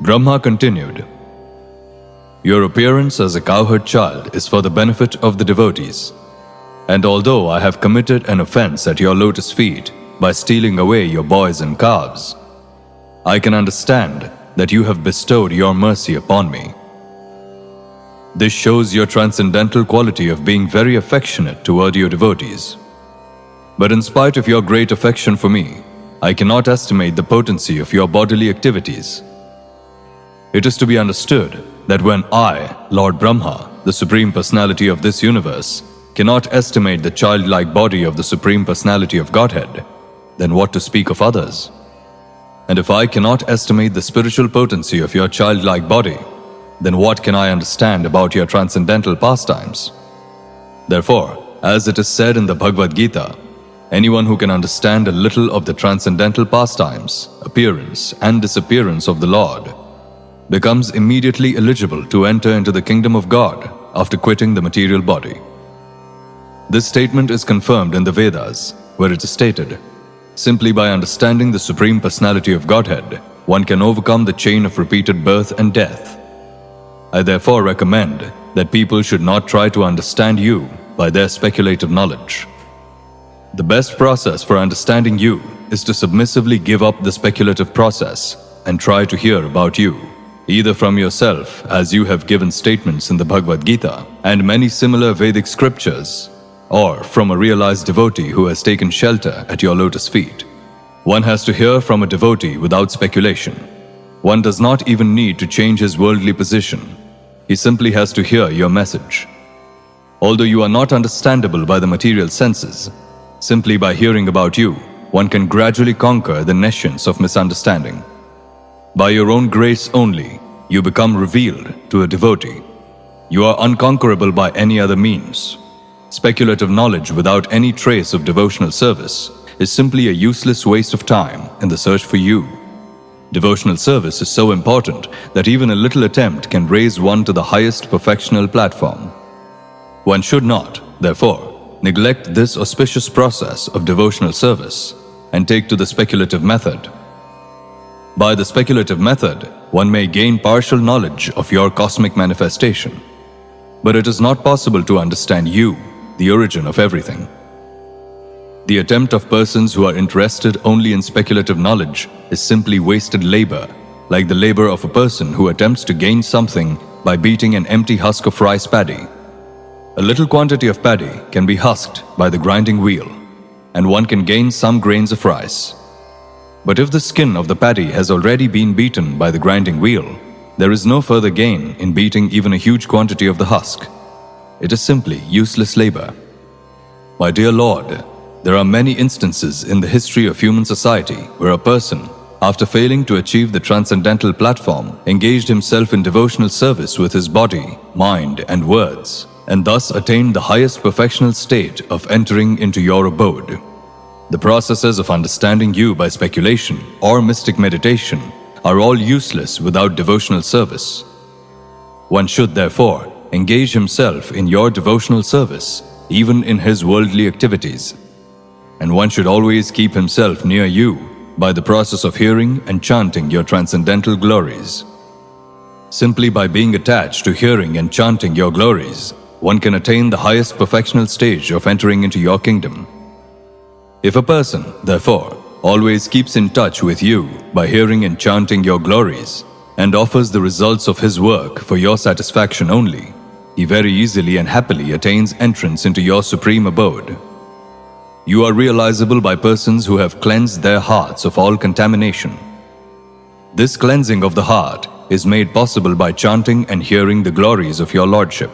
Brahmā continued, "Your appearance as a cowherd child is for the benefit of the devotees. And although I have committed an offense at your lotus feet by stealing away your boys and calves, I can understand that you have bestowed your mercy upon me. This shows your transcendental quality of being very affectionate toward your devotees. But in spite of your great affection for me, I cannot estimate the potency of your bodily activities. It is to be understood that when I, Lord Brahma, the Supreme Personality of this universe, cannot estimate the childlike body of the Supreme Personality of Godhead, then what to speak of others? And if I cannot estimate the spiritual potency of your childlike body, then what can I understand about your transcendental pastimes? Therefore, as it is said in the Bhagavad Gita, anyone who can understand a little of the transcendental pastimes, appearance and disappearance of the Lord becomes immediately eligible to enter into the kingdom of God after quitting the material body. This statement is confirmed in the Vedas, where it is stated, simply by understanding the Supreme Personality of Godhead, one can overcome the chain of repeated birth and death. I therefore recommend that people should not try to understand you by their speculative knowledge. The best process for understanding you is to submissively give up the speculative process and try to hear about you, either from yourself, as you have given statements in the Bhagavad Gita and many similar Vedic scriptures, or from a realized devotee who has taken shelter at your lotus feet. One has to hear from a devotee without speculation. One does not even need to change his worldly position. He simply has to hear your message. Although you are not understandable by the material senses, simply by hearing about you, one can gradually conquer the nescience of misunderstanding. By your own grace only, you become revealed to a devotee. You are unconquerable by any other means. Speculative knowledge without any trace of devotional service is simply a useless waste of time in the search for you. Devotional service is so important that even a little attempt can raise one to the highest perfectional platform. One should not, therefore, neglect this auspicious process of devotional service and take to the speculative method. By the speculative method, one may gain partial knowledge of your cosmic manifestation, but it is not possible to understand you, the origin of everything. The attempt of persons who are interested only in speculative knowledge is simply wasted labor, like the labor of a person who attempts to gain something by beating an empty husk of rice paddy. A little quantity of paddy can be husked by the grinding wheel, and one can gain some grains of rice. But if the skin of the paddy has already been beaten by the grinding wheel, there is no further gain in beating even a huge quantity of the husk. It is simply useless labor. My dear Lord, there are many instances in the history of human society where a person, after failing to achieve the transcendental platform, engaged himself in devotional service with his body, mind, and words, and thus attained the highest perfectional state of entering into your abode. The processes of understanding you by speculation or mystic meditation are all useless without devotional service. One should therefore engage himself in your devotional service, even in his worldly activities. And one should always keep himself near you by the process of hearing and chanting your transcendental glories. Simply by being attached to hearing and chanting your glories, one can attain the highest perfectional stage of entering into your kingdom. If a person, therefore, always keeps in touch with you by hearing and chanting your glories, and offers the results of his work for your satisfaction only, he very easily and happily attains entrance into your supreme abode. You are realizable by persons who have cleansed their hearts of all contamination. This cleansing of the heart is made possible by chanting and hearing the glories of your Lordship.